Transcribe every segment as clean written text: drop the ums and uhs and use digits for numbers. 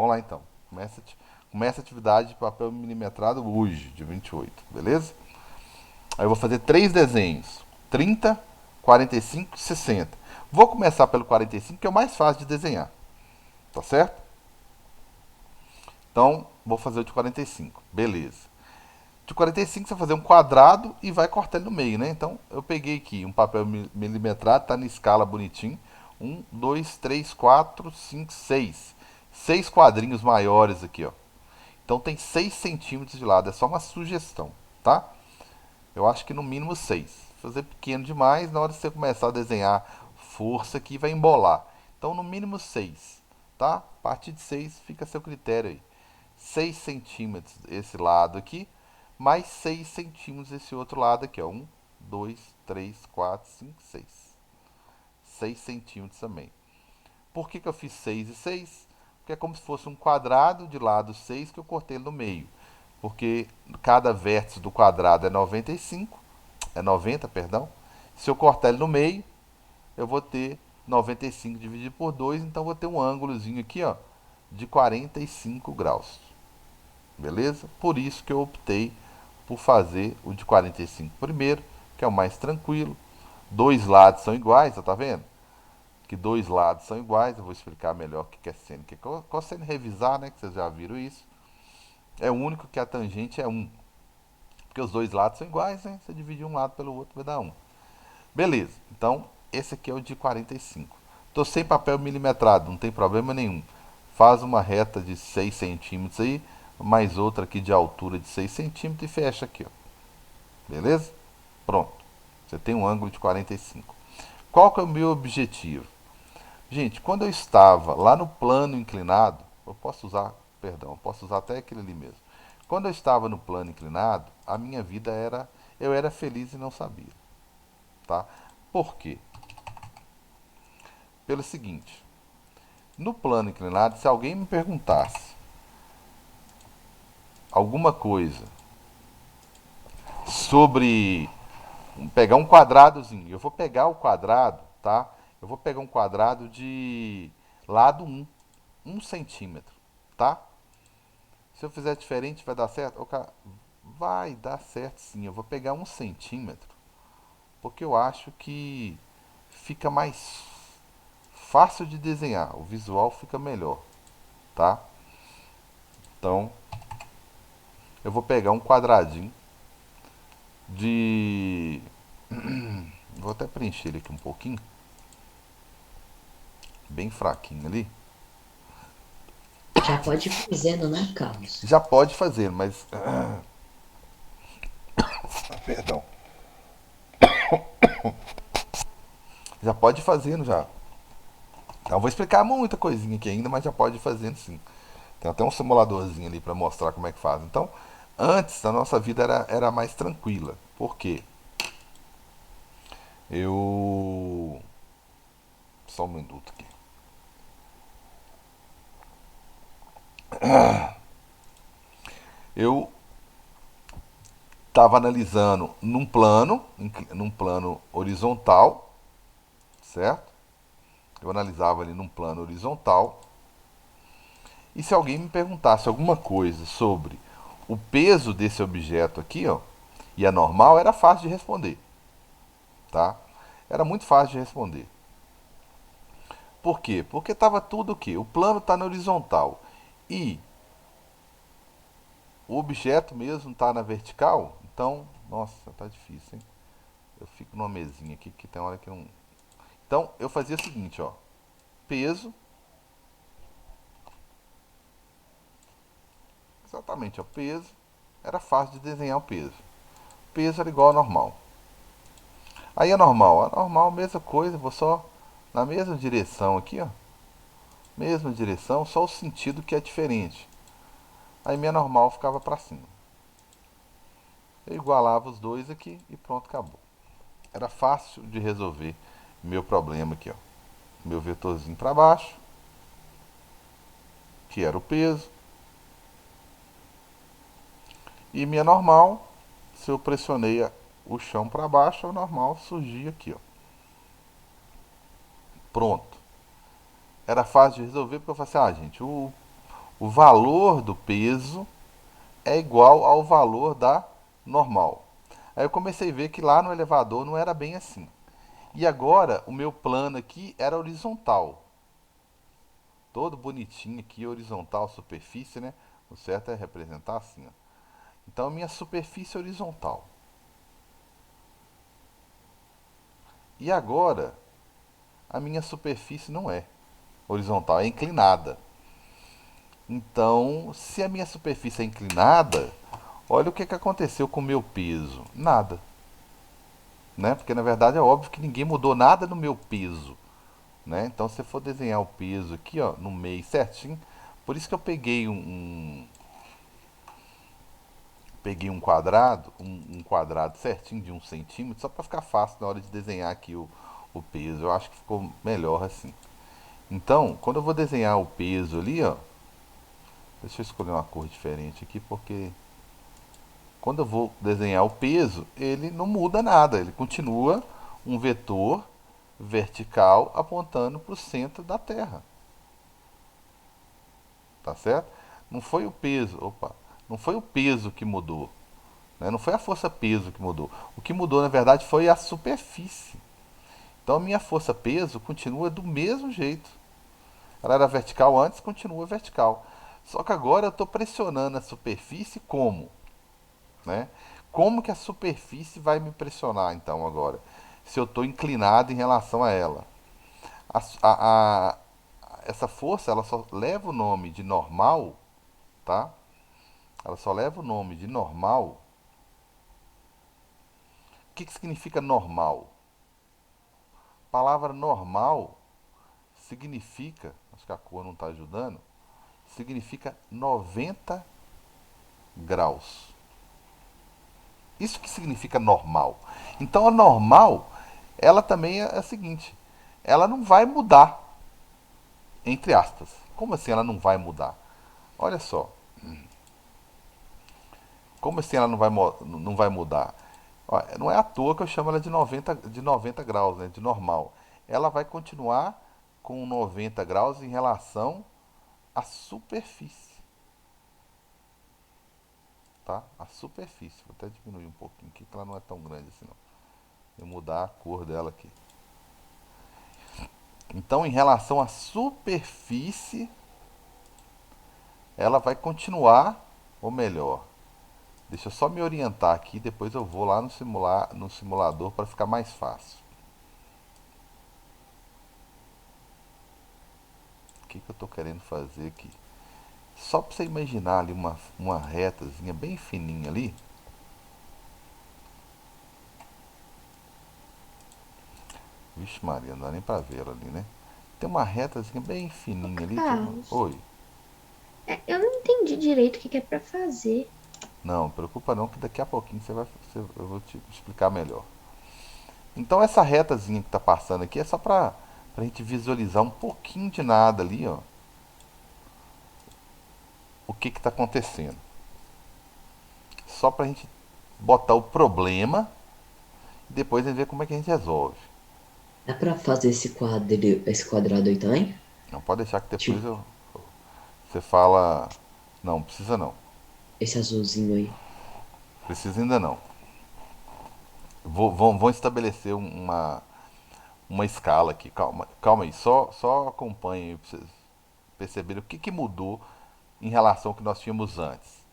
Vamos lá então. Começa a atividade de papel milimetrado hoje, de 28, beleza? Aí eu vou fazer três desenhos: 30, 45 e 60. Vou começar pelo 45, que é o mais fácil de desenhar, tá certo? Então, vou fazer o de 45, beleza. De 45 você vai fazer um quadrado e vai cortando no meio, né? Então, eu peguei aqui um papel milimetrado, tá na escala bonitinho. Um, dois, três, quatro, cinco, seis. Seis quadrinhos maiores aqui, ó. Então tem 6 centímetros de lado, é só uma sugestão, tá? Eu acho que no mínimo 6. Fazer pequeno demais, na hora de você começar a desenhar força aqui, vai embolar. Então no mínimo 6, tá? A partir de 6 fica a seu critério aí. 6 centímetros esse lado aqui, mais 6 centímetros esse outro lado aqui, ó. 1, 2, 3, 4, 5, 6. 6 centímetros também. Por que eu fiz 6 e 6? Porque é como se fosse um quadrado de lado 6 que eu cortei no meio. Porque cada vértice do quadrado é 95, é 90, perdão. Se eu cortar ele no meio, eu vou ter 95 dividido por 2, então eu vou ter um ângulozinho aqui, ó, de 45 graus. Beleza? Por isso que eu optei por fazer o de 45 primeiro, que é o mais tranquilo. Dois lados são iguais, ó, tá vendo? Que dois lados são iguais. Eu vou explicar melhor o que é seno e o que é cosseno, revisar, né? Que vocês já viram isso. É o único que a tangente é um. Porque os dois lados são iguais, né? Você dividir um lado pelo outro vai dar um. Beleza. Então, esse aqui é o de 45. Estou sem papel milimetrado, não tem problema nenhum. Faz uma reta de 6 centímetros aí, mais outra aqui de altura de 6 centímetros e fecha aqui, ó. Beleza? Pronto. Você tem um ângulo de 45. Qual que é o meu objetivo? Gente, quando eu estava lá no plano inclinado, eu posso usar, perdão, eu posso usar até aquele ali mesmo. Quando eu estava no plano inclinado, a minha vida era, eu era feliz e não sabia, tá? Por quê? Pelo seguinte, no plano inclinado, se alguém me perguntasse alguma coisa sobre pegar um quadradozinho, eu vou pegar o quadrado, tá? Eu vou pegar um quadrado de lado um centímetro, tá? Se eu fizer diferente, vai dar certo? Vai dar certo sim. Eu vou pegar 1 centímetro, porque eu acho que fica mais fácil de desenhar. O visual fica melhor, tá? Então, eu vou pegar um quadradinho de... Vou até preencher ele aqui um pouquinho. Bem fraquinho ali. Já pode ir fazendo, né, Carlos? Já pode fazer, mas... Perdão. Já pode ir fazendo já. Então, vou explicar muita coisinha aqui ainda, mas já pode ir fazendo sim. Tem até um simuladorzinho ali para mostrar como é que faz. Então, antes a nossa vida era mais tranquila. Por quê? Eu. Só um minuto aqui. Eu estava analisando num plano horizontal, certo? Eu analisava ali num plano horizontal. E se alguém me perguntasse alguma coisa sobre o peso desse objeto aqui, ó, e é normal, era fácil de responder, tá? Era muito fácil de responder. Por quê? Porque estava tudo o quê? O plano está na horizontal e o objeto mesmo está na vertical. Então, nossa, tá difícil, hein? Eu fico numa mesinha aqui que tem hora que não. Então, eu fazia o seguinte, ó. Peso, exatamente, ó. Peso. Era fácil de desenhar o peso. Peso era igual ao normal. Aí a normal, mesma coisa, vou só na mesma direção aqui, ó. Mesma direção, só o sentido que é diferente. Aí minha normal ficava para cima. Eu igualava os dois aqui e pronto, acabou. Era fácil de resolver meu problema aqui, ó. Meu vetorzinho para baixo, que era o peso, e minha normal, se eu pressionei o chão para baixo, a normal surgia aqui, ó. Pronto. Era fácil de resolver porque eu falei assim, ah, gente, o o valor do peso é igual ao valor da normal. Aí eu comecei a ver que lá no elevador não era bem assim. E agora o meu plano aqui era horizontal. Todo bonitinho aqui, horizontal, superfície, né? O certo é representar assim, ó. Então a minha superfície é horizontal. E agora a minha superfície não é horizontal, é inclinada. Então, se a minha superfície é inclinada, olha o que aconteceu com o meu peso. Nada. Né? Porque na verdade é óbvio que ninguém mudou nada no meu peso. Né? Então, se eu for desenhar o peso aqui, ó, no meio certinho, por isso que eu peguei um quadrado certinho de 1 centímetro, só para ficar fácil na hora de desenhar aqui o peso. Eu acho que ficou melhor assim. Então, quando eu vou desenhar o peso ali, ó, deixa eu escolher uma cor diferente aqui, porque quando eu vou desenhar o peso, ele não muda nada, ele continua um vetor vertical apontando para o centro da Terra. Tá certo? Não foi o peso, opa, não foi o peso que mudou, né? Não foi a força peso que mudou. O que mudou, na verdade, foi a superfície. Então a minha força peso continua do mesmo jeito. Ela era vertical antes, continua vertical. Só que agora eu estou pressionando a superfície como? Né? Como que a superfície vai me pressionar então agora? Se eu estou inclinado em relação a ela. A, a, a, essa força ela só leva o nome de normal, tá? Ela só leva o nome de normal. O que significa normal? A palavra normal significa, acho que a cor não está ajudando, significa 90 graus. Isso que significa normal. Então a normal, ela também é a seguinte, ela não vai mudar, entre aspas. Como assim ela não vai mudar? Olha só, como assim ela não vai mudar? Ó, não é à toa que eu chamo ela de 90 graus, né, de normal. Ela vai continuar com 90 graus em relação à superfície. Tá? A superfície. Vou até diminuir um pouquinho aqui, que ela não é tão grande assim não. Vou mudar a cor dela aqui. Então, em relação à superfície, ela vai continuar, ou melhor, deixa eu só me orientar aqui, depois eu vou lá no simulador para ficar mais fácil. O que eu estou querendo fazer aqui? Só para você imaginar ali uma retazinha bem fininha ali. Vixe Maria, não dá nem para ver ela ali, né? Tem uma retazinha bem Ô, fininha ali que eu... Carlos, Oi. eu não entendi direito o que é pra fazer. Não, preocupa não que daqui a pouquinho eu vou te explicar melhor. Então essa retazinha que está passando aqui é só para a gente visualizar um pouquinho de nada ali, ó. O que está acontecendo. Só para a gente botar o problema e depois a gente ver como é que a gente resolve. Dá pra fazer esse quadrado aí também? Não pode deixar que depois Tipo, você fala. Não, precisa não. esse azulzinho aí. Precisa ainda não. Vão estabelecer uma escala aqui. Calma, calma aí. Só acompanhe aí pra vocês perceberem o que mudou em relação ao que nós tínhamos antes.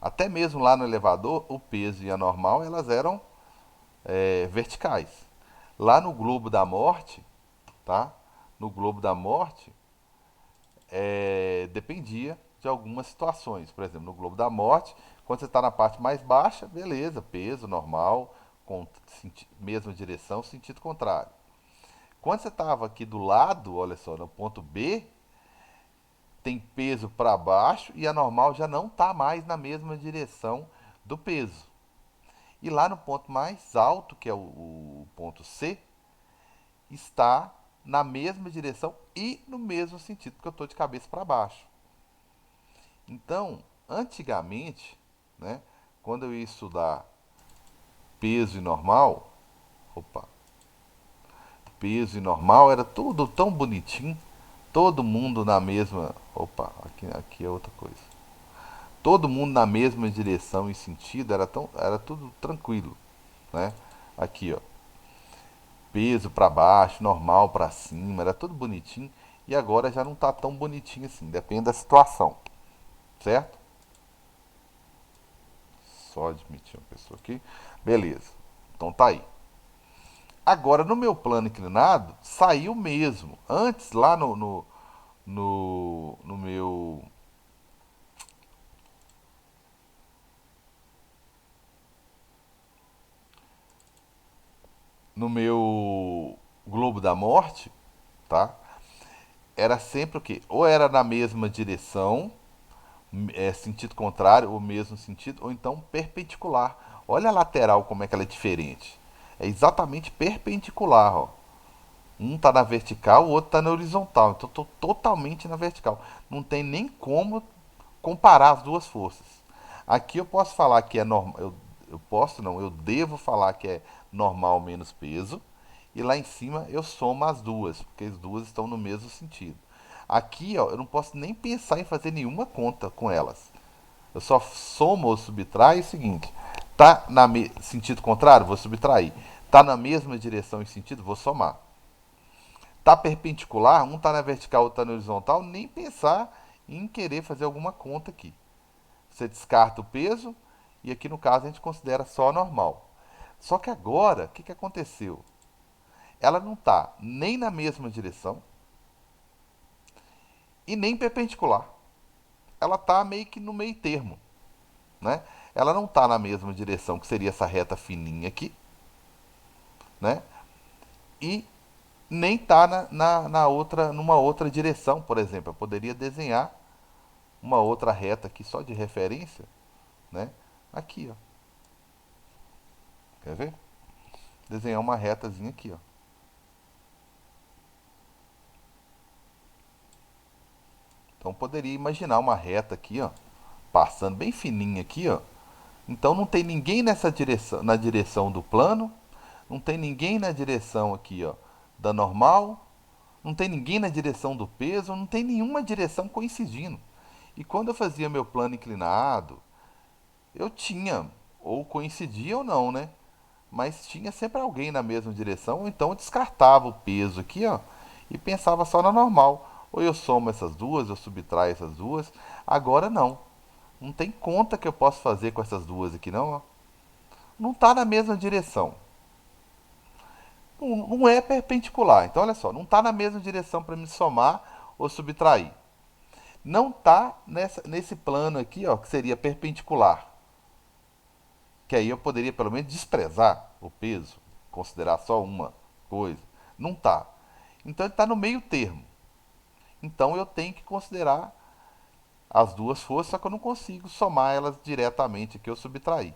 Até mesmo lá no elevador, o peso e a normal elas eram verticais. Lá no globo da morte, tá? No globo da morte, dependia de algumas situações. Por exemplo, no globo da morte, quando você está na parte mais baixa, beleza, peso normal, com mesma direção, sentido contrário. Quando você estava aqui do lado, olha só, no ponto B, tem peso para baixo e a normal já não está mais na mesma direção do peso. E lá no ponto mais alto, que é o ponto C, está na mesma direção e no mesmo sentido, porque eu estou de cabeça para baixo. Então, antigamente, né, quando eu ia estudar peso e normal, opa, peso e normal era tudo tão bonitinho, todo mundo na mesma. Opa, aqui é outra coisa. Todo mundo na mesma direção e sentido, era tudo tranquilo, né? Aqui, ó, peso para baixo, normal para cima, era tudo bonitinho. E agora já não tá tão bonitinho assim, depende da situação, certo? Só admitir uma pessoa aqui. Beleza. Então tá aí. Agora, no meu plano inclinado, saiu mesmo. Antes, lá no meu. No meu Globo da Morte, tá? Era sempre o quê? Ou era na mesma direção, sentido contrário, ou mesmo sentido, ou então perpendicular. Olha a lateral como é que ela é diferente. É exatamente perpendicular, ó. Um tá na vertical, o outro tá na horizontal. Então tô totalmente na vertical. Não tem nem como comparar as duas forças. Aqui eu posso falar que é normal. Eu posso não, eu devo falar que é normal menos peso. E lá em cima eu somo as duas, porque as duas estão no mesmo sentido. Aqui, ó, eu não posso nem pensar em fazer nenhuma conta com elas. Eu só somo ou subtraio o seguinte: tá na sentido contrário, vou subtrair. Tá na mesma direção e sentido, vou somar. Tá perpendicular, um tá na vertical, outro tá na horizontal, nem pensar em querer fazer alguma conta aqui. Você descarta o peso e aqui no caso a gente considera só normal. Só que agora, o que, que aconteceu? Ela não está nem na mesma direção e nem perpendicular. Ela está meio que no meio termo, né? Ela não está na mesma direção, que seria essa reta fininha aqui, né? E nem está numa outra direção, por exemplo. Eu poderia desenhar uma outra reta aqui só de referência, né? Aqui, ó. Quer ver? Desenhar uma retazinha aqui, ó. Então poderia imaginar uma reta aqui, ó, passando bem fininha aqui, ó. Então não tem ninguém nessa direção, na direção do plano, não tem ninguém na direção aqui, ó, da normal, não tem ninguém na direção do peso, não tem nenhuma direção coincidindo. E quando eu fazia meu plano inclinado, eu tinha, ou coincidia ou não, né? Mas tinha sempre alguém na mesma direção, ou então eu descartava o peso aqui, ó, e pensava só na normal. Ou eu somo essas duas, eu subtraio essas duas. Agora não. Não tem conta que eu possa fazer com essas duas aqui, não, ó. Não está na mesma direção. Não é perpendicular. Então, olha só, não está na mesma direção para me somar ou subtrair. Não está nesse plano aqui, ó, que seria perpendicular. Que aí eu poderia pelo menos desprezar o peso, considerar só uma coisa. Não está. Então ele está no meio termo. Então eu tenho que considerar as duas forças, só que eu não consigo somar elas diretamente aqui, eu subtrair.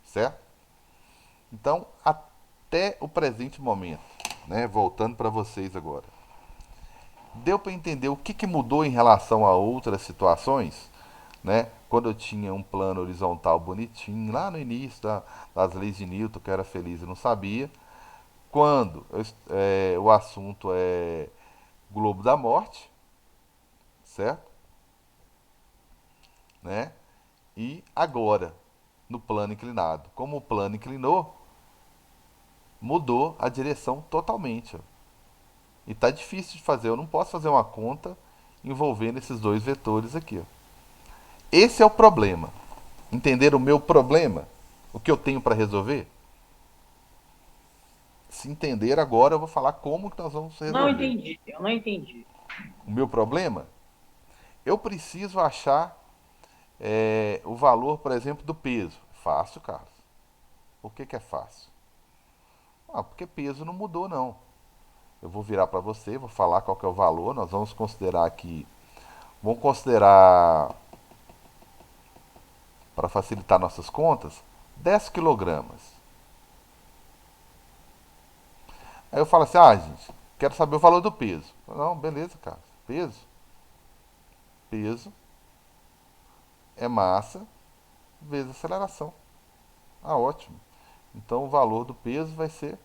Certo? Então, até o presente momento, né? Voltando para vocês agora. Deu para entender o que, que mudou em relação a outras situações, né? Quando eu tinha um plano horizontal bonitinho, lá no início das leis de Newton, que eu era feliz e não sabia. Quando o assunto é Globo da Morte, certo? Né? E agora, no plano inclinado. Como o plano inclinou, mudou a direção totalmente. Ó. E tá difícil de fazer. Eu não posso fazer uma conta envolvendo esses dois vetores aqui. Ó. Esse é o problema. Entender o meu problema? O que eu tenho para resolver? Se entender agora, eu vou falar como que nós vamos Não resolver. entendi, eu não entendi. O meu problema? Eu preciso achar o valor, por exemplo, do peso. Fácil, Carlos. Por que, que é fácil? Ah, porque peso não mudou, não. Eu vou virar para você, vou falar qual que é o valor. Nós vamos considerar aqui. Vamos considerar, para facilitar nossas contas, 10 quilogramas. Aí eu falo assim, gente, quero saber o valor do peso. Não, beleza, cara. Peso. Peso é massa vezes aceleração. Ah, ótimo. Então o valor do peso vai ser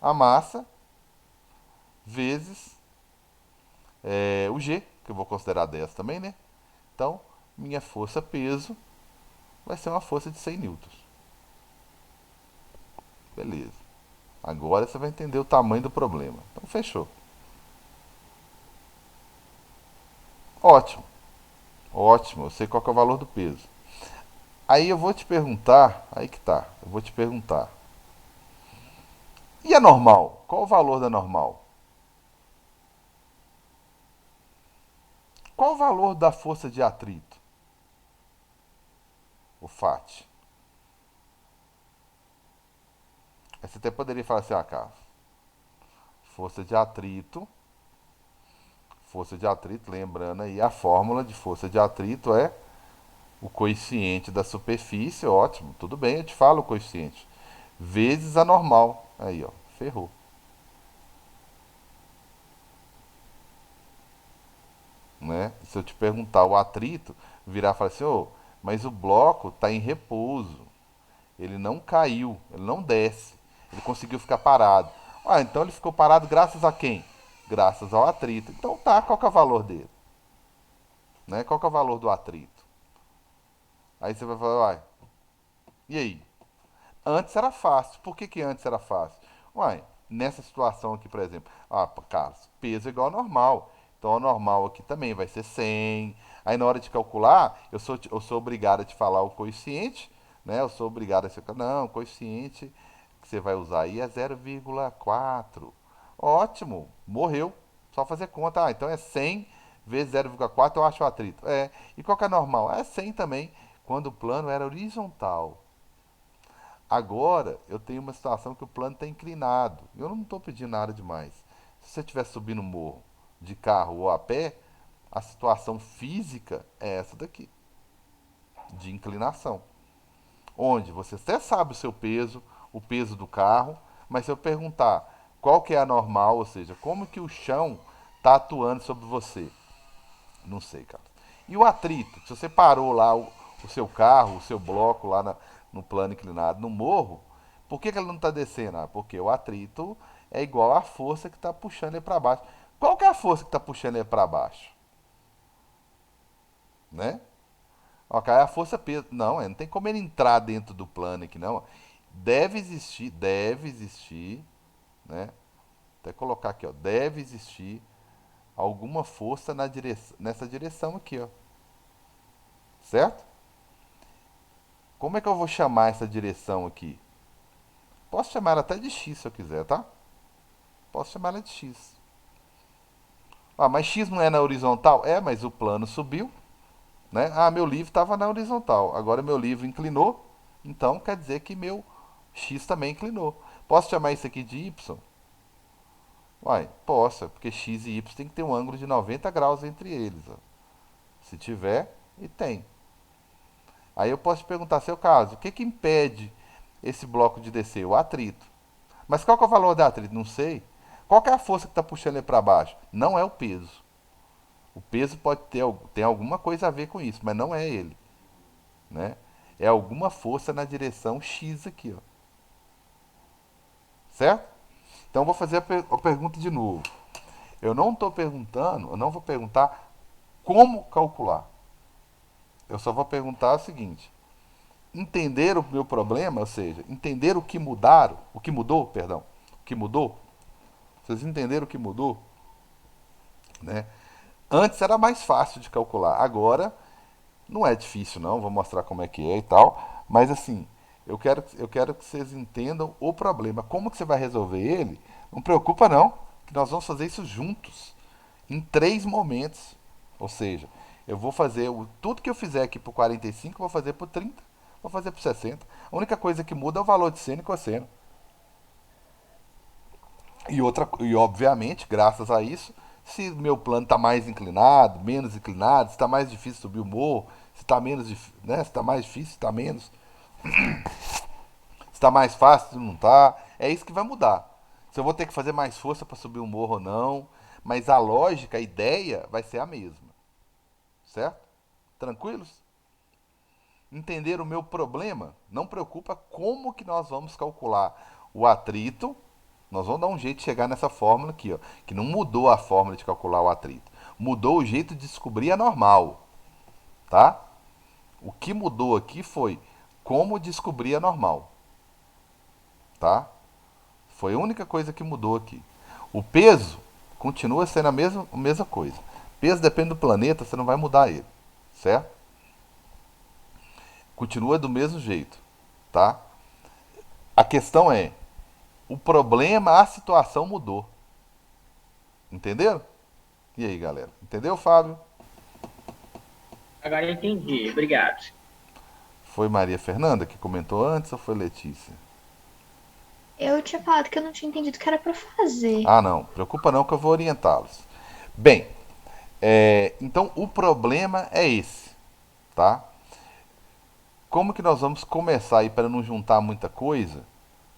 a massa vezes o G, que eu vou considerar 10 também, né? Então, minha força-peso vai ser uma força de 100 newtons. Beleza. Agora você vai entender o tamanho do problema. Então, fechou. Ótimo. Ótimo. Eu sei qual que é o valor do peso. Aí eu vou te perguntar, aí que tá. Eu vou te perguntar. E a normal? Qual o valor da normal? Qual o valor da força de atrito? O FAT. Aí você até poderia falar assim, Carlos, força de atrito, lembrando aí, a fórmula de força de atrito é o coeficiente da superfície, ótimo, tudo bem, eu te falo o coeficiente, vezes a normal. Aí, ó, ferrou. Né? Se eu te perguntar o atrito, virar e falar assim, ô, mas o bloco está em repouso. Ele não caiu, ele não desce. Ele conseguiu ficar parado. Ah, então ele ficou parado graças a quem? Graças ao atrito. Então tá, qual que é o valor dele? Né? Qual que é o valor do atrito? Aí você vai falar, uai, e aí? Antes era fácil. Por que antes era fácil? Uai, nessa situação aqui, por exemplo, Carlos, peso é igual ao normal. Então o normal aqui também vai ser 100. Aí na hora de calcular, eu sou obrigado a te falar o coeficiente, né? Eu sou obrigado a te falar, não, o coeficiente que você vai usar aí é 0,4. Ótimo, morreu. Só fazer conta. Ah, então é 100 vezes 0,4 eu acho o atrito. É. E qual que é normal? É 100 também, quando o plano era horizontal. Agora eu tenho uma situação que o plano está inclinado. Eu não estou pedindo nada demais. Se você estiver subindo o morro de carro ou a pé, a situação física é essa daqui, de inclinação. Onde você até sabe o peso do carro, mas se eu perguntar qual que é a normal, ou seja, como que o chão está atuando sobre você, não sei, cara. E o atrito? Se você parou lá o seu carro, o seu bloco lá no plano inclinado, no morro, por que ele não está descendo? Porque o atrito é igual à força que está puxando ele para baixo. Qual que é a força que está puxando ele para baixo? Né? Ok, a força peso. Não, não tem como ele entrar dentro do plano aqui, não. Deve existir, né? Até colocar aqui, ó. Deve existir alguma força nessa direção aqui, ó. Certo? Como é que eu vou chamar essa direção aqui? Posso chamar ela até de X se eu quiser, tá? Posso chamar ela de X. Mas X não é na horizontal? É, mas o plano subiu, né? Meu livro estava na horizontal. Agora meu livro inclinou, então quer dizer que meu X também inclinou. Posso chamar isso aqui de Y? Posso, porque X e Y tem que ter um ângulo de 90 graus entre eles. Ó. Se tiver, e tem. Aí eu posso te perguntar, seu caso, o que que impede esse bloco de descer? O atrito. Mas qual que é o valor da atrito? Não sei. Qual que é a força que está puxando ele para baixo? Não é o peso. O peso pode ter alguma coisa a ver com isso, mas não é ele. Né? É alguma força na direção X aqui. Ó. Certo? Então eu vou fazer a pergunta de novo. Eu não vou perguntar como calcular. Eu só vou perguntar o seguinte: entender o meu problema, ou seja, entender o que mudou, perdão, o que mudou. Vocês entenderam o que mudou, né? Antes era mais fácil de calcular, agora não é difícil não, vou mostrar como é que é e tal, mas assim, eu quero que vocês entendam o problema, como que você vai resolver ele. Não preocupa não, que nós vamos fazer isso juntos, em 3 momentos. Ou seja, eu vou fazer tudo que eu fizer aqui por 45, vou fazer por 30, vou fazer por 60. A única coisa que muda é o valor de seno e cosseno. E obviamente, graças a isso, se meu plano está mais inclinado, menos inclinado, se está mais difícil subir o morro, se está menos, né, se está mais difícil, se está menos, se está mais fácil, se não está, é isso que vai mudar. Se eu vou ter que fazer mais força para subir o morro ou não, mas a lógica, a ideia vai ser a mesma, certo? Tranquilos? Entender o meu problema? Não preocupa como que nós vamos calcular o atrito. Nós vamos dar um jeito de chegar nessa fórmula aqui, ó, que não mudou a fórmula de calcular o atrito. Mudou o jeito de descobrir a normal, tá? O que mudou aqui foi como descobrir a normal, tá? Foi a única coisa que mudou aqui. O peso continua sendo a mesma coisa. Peso depende do planeta, você não vai mudar ele, certo? Continua do mesmo jeito, tá? A questão é, o problema, a situação mudou. Entenderam? E aí, galera? Entendeu, Fábio? Agora eu entendi, obrigado. Foi Maria Fernanda que comentou antes ou foi Letícia? Eu tinha falado que eu não tinha entendido o que era pra fazer. Ah, não. Preocupa não que eu vou orientá-los. Bem, então o problema é esse, tá? Como que nós vamos começar aí para não juntar muita coisa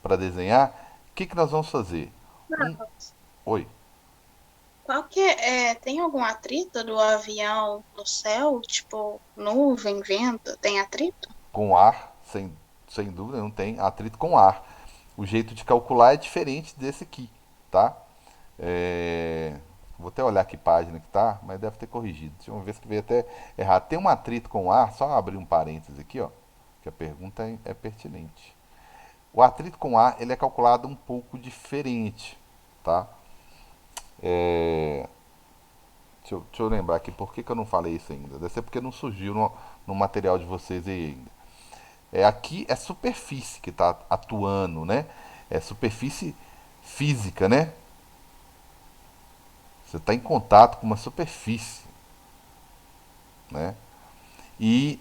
para desenhar? O que que nós vamos fazer? Um, Marcos, oi, qual que tem algum atrito do avião no céu? Tipo, nuvem, vento, tem atrito? com ar, sem dúvida, não tem atrito com ar. O jeito de calcular é diferente desse aqui, tá? É, vou até olhar que página que tá, mas deve ter corrigido. Tinha uma vez que veio até errado. Tem um atrito com ar, só abrir um parênteses aqui, ó, que a pergunta é pertinente. O atrito com ar, ele é calculado um pouco diferente, tá? É, deixa eu lembrar aqui por que eu não falei isso ainda. Deve ser porque não surgiu no material de vocês aí ainda. Aqui é superfície que está atuando, né? É superfície física, né? Você está em contato com uma superfície, né? E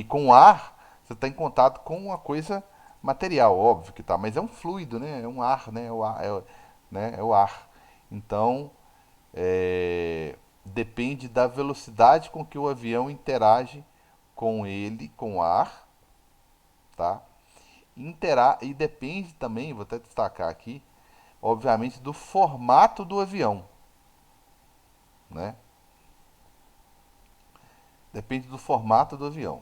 com o ar, você está em contato com uma coisa material, óbvio que tá, mas é um fluido, né? É um ar, né? Né? É o ar. Então, depende da velocidade com que o avião interage com ele, com o ar, tá? E depende também, vou até destacar aqui, obviamente, do formato do avião, né? Depende do formato do avião.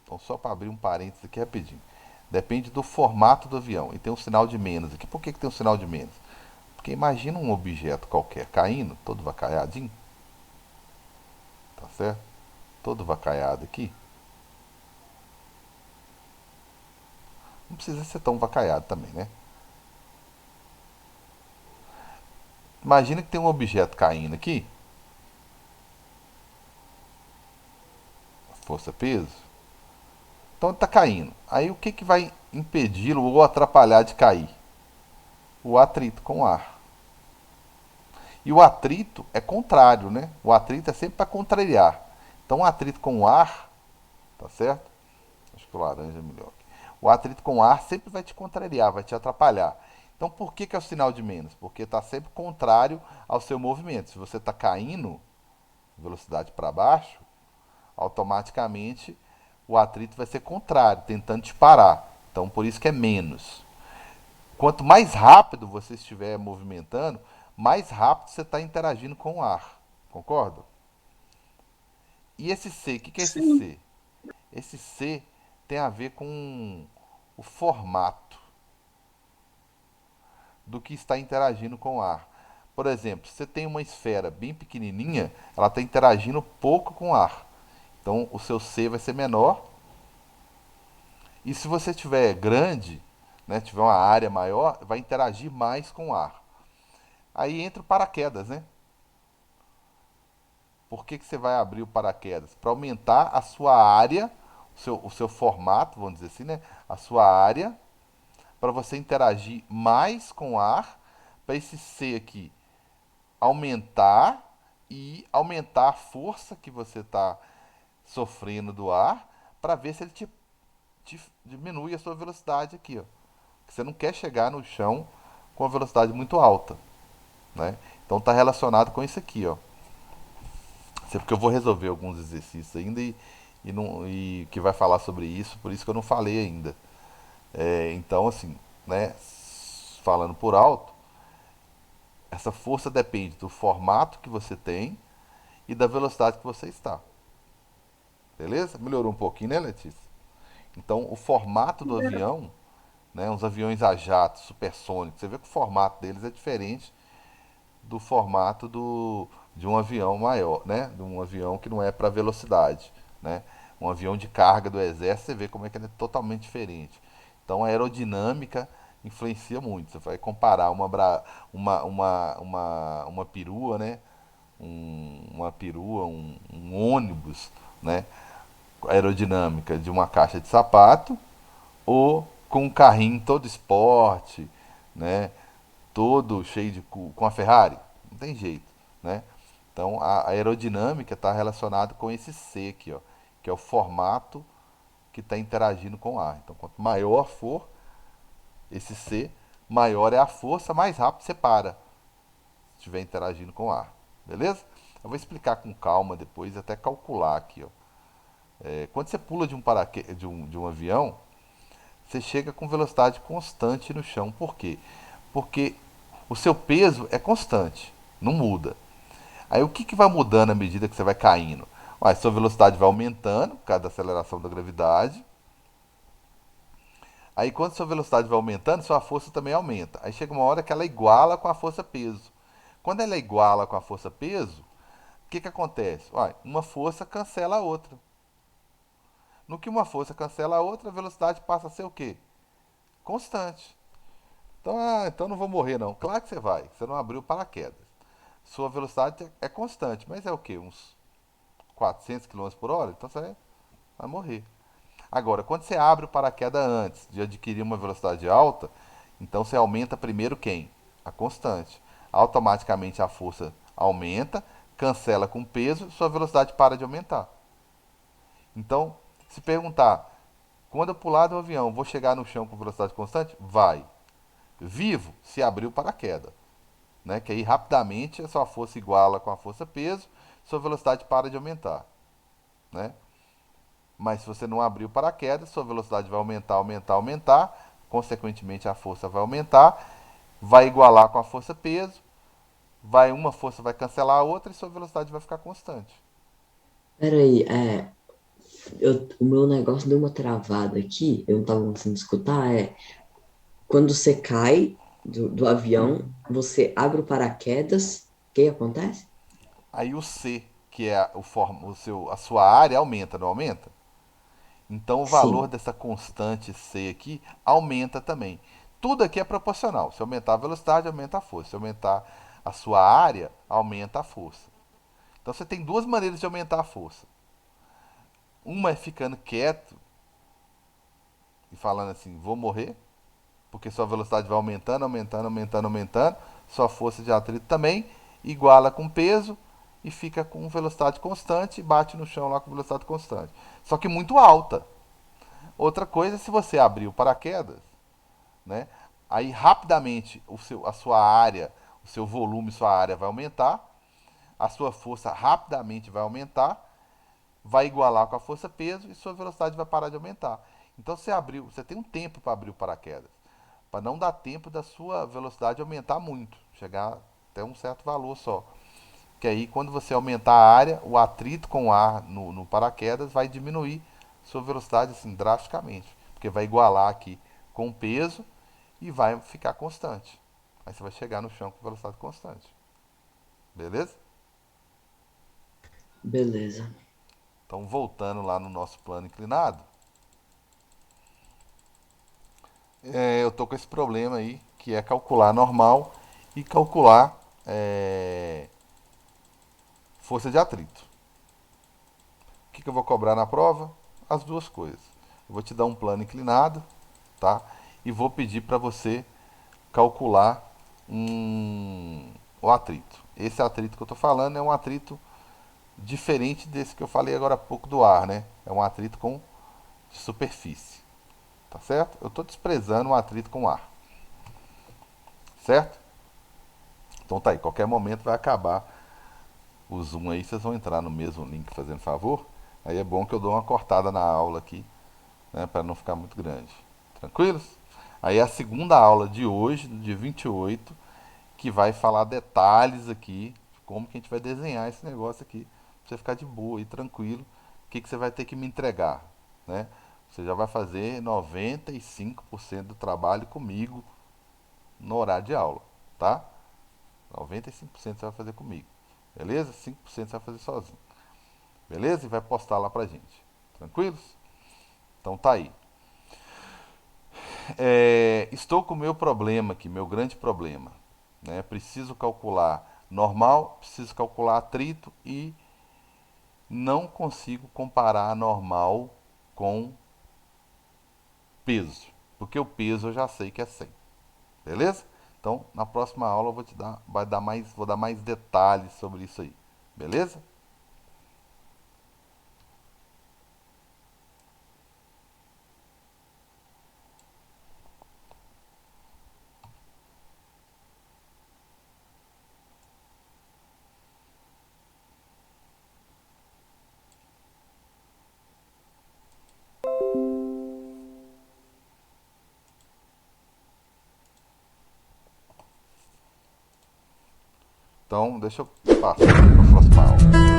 Então, só para abrir um parênteses aqui rapidinho. Depende do formato do avião. E tem um sinal de menos aqui. Por que tem um sinal de menos? Porque imagina um objeto qualquer caindo, todo vacaiadinho. Tá certo? Todo vacaiado aqui. Não precisa ser tão vacaiado também, né? Imagina que tem um objeto caindo aqui. Força-peso. Então ele está caindo. Aí o que, que vai impedi-lo ou atrapalhar de cair? O atrito com o ar. E o atrito é contrário, né? O atrito é sempre para contrariar. Então o atrito com o ar, tá certo? Acho que o laranja é melhor. O atrito com o ar sempre vai te contrariar, vai te atrapalhar. Então por que, que é o sinal de menos? Porque está sempre contrário ao seu movimento. Se você está caindo, velocidade para baixo, automaticamente o atrito vai ser contrário, tentando te parar. Então por isso que é menos. Quanto mais rápido você estiver movimentando, mais rápido você está interagindo com o ar. Concorda? E esse C, o que, que é esse Sim. C? Esse C tem a ver com o formato do que está interagindo com o ar. Por exemplo, se você tem uma esfera bem pequenininha, ela está interagindo pouco com o ar. Então o seu C vai ser menor. E se você tiver grande, né, tiver uma área maior, vai interagir mais com o ar. Aí entra o paraquedas, né? Por que, que você vai abrir o paraquedas? Para aumentar a sua área, o seu formato, vamos dizer assim, né? A sua área, para você interagir mais com o ar, para esse C aqui aumentar e aumentar a força que você está sofrendo do ar, para ver se ele te diminui a sua velocidade aqui, ó. Você não quer chegar no chão com a velocidade muito alta, né? Então está relacionado com isso aqui, ó. Isso é porque eu vou resolver alguns exercícios ainda e que vai falar sobre isso, por isso que eu não falei ainda. Então, assim, né, falando por alto, essa força depende do formato que você tem e da velocidade que você está. Beleza? Melhorou um pouquinho, né, Letícia? Então, o formato do avião, né, uns aviões a jato, supersônicos, você vê que o formato deles é diferente do formato de um avião maior, né? De um avião que não é para velocidade, né? Um avião de carga do exército, você vê como é que ele é totalmente diferente. Então a aerodinâmica influencia muito. Você vai comparar uma perua, né? Uma perua, um ônibus, né? Aerodinâmica de uma caixa de sapato ou com um carrinho todo esporte, né? Todo cheio com a Ferrari, não tem jeito, né? Então a aerodinâmica está relacionada com esse C aqui, ó, que é o formato que está interagindo com o ar. Então quanto maior for esse C, maior é a força, mais rápido você para se estiver interagindo com o ar, beleza? Eu vou explicar com calma depois, até calcular aqui, ó. Quando você pula de um paraquedas, de um avião, você chega com velocidade constante no chão. Por quê? Porque o seu peso é constante, não muda. Aí o que, que vai mudando à medida que você vai caindo? Ué, sua velocidade vai aumentando por causa da aceleração da gravidade. Aí quando sua velocidade vai aumentando, sua força também aumenta. Aí chega uma hora que ela iguala com a força peso. Quando ela iguala com a força peso, o que, que acontece? Ué, uma força cancela a outra. No que uma força cancela a outra, a velocidade passa a ser o quê? Constante. Então, então não vou morrer não. Claro que você vai. Você não abriu paraquedas. Sua velocidade é constante, mas é o quê? Uns 400 quilômetros por hora? Então você vai morrer. Agora, quando você abre o paraquedas antes de adquirir uma velocidade alta, então você aumenta primeiro quem? A constante. Automaticamente a força aumenta, cancela com peso, sua velocidade para de aumentar. Então, se perguntar, quando eu pular do avião, vou chegar no chão com velocidade constante? Vai. Vivo, se abrir o paraquedas, né? Que aí rapidamente a sua força iguala com a força peso, sua velocidade para de aumentar, né? Mas se você não abrir o paraquedas, sua velocidade vai aumentar, aumentar, aumentar, consequentemente a força vai aumentar, vai igualar com a força peso, uma força vai cancelar a outra e sua velocidade vai ficar constante. Peraí, o meu negócio deu uma travada aqui, eu não tava conseguindo escutar, quando você cai do avião, você abre o paraquedas, o que acontece? Aí o C, que é a sua área, aumenta, não aumenta? Então o valor Sim. dessa constante C aqui aumenta também. Tudo aqui é proporcional. Se aumentar a velocidade, aumenta a força. Se aumentar a sua área, aumenta a força. Então você tem duas maneiras de aumentar a força. Uma é ficando quieto e falando assim, vou morrer, porque sua velocidade vai aumentando, aumentando, aumentando, aumentando, sua força de atrito também, iguala com peso e fica com velocidade constante e bate no chão lá com velocidade constante. Só que muito alta. Outra coisa é se você abrir o paraquedas, né? Aí rapidamente a sua área, o seu volume, sua área vai aumentar, a sua força rapidamente vai aumentar, vai igualar com a força peso e sua velocidade vai parar de aumentar. Então você tem um tempo para abrir o paraquedas, para não dar tempo da sua velocidade aumentar muito, chegar até um certo valor só. Que aí quando você aumentar a área, o atrito com o ar no paraquedas vai diminuir sua velocidade assim drasticamente, porque vai igualar aqui com o peso e vai ficar constante. Aí você vai chegar no chão com velocidade constante. Beleza? Beleza. Então voltando lá no nosso plano inclinado, eu tô com esse problema aí, que é calcular normal e calcular força de atrito. O que eu vou cobrar na prova? As duas coisas. Eu vou te dar um plano inclinado, tá? E vou pedir para você calcular o atrito. Esse atrito que eu estou falando é um atrito diferente desse que eu falei agora há pouco do ar, né? É um atrito com superfície, tá certo? Eu estou desprezando um atrito com ar, certo? Então tá aí, qualquer momento vai acabar o Zoom aí, vocês vão entrar no mesmo link fazendo favor. Aí é bom que eu dou uma cortada na aula aqui, né, para não ficar muito grande. Tranquilos? Aí é a segunda aula de hoje, do dia 28, que vai falar detalhes aqui, de como que a gente vai desenhar esse negócio aqui, pra você ficar de boa e tranquilo. O que, que você vai ter que me entregar, né? Você já vai fazer 95% do trabalho comigo no horário de aula, tá? 95% você vai fazer comigo. Beleza? 5% você vai fazer sozinho. Beleza? E vai postar lá pra gente. Tranquilos? Então tá aí. Estou com o meu problema aqui, meu grande problema. Né? Preciso calcular normal, preciso calcular atrito e não consigo comparar normal com peso. Porque o peso eu já sei que é 100. Beleza? Então, na próxima aula eu vou dar mais detalhes sobre isso aí. Beleza? Então, deixa eu passar para a próxima aula.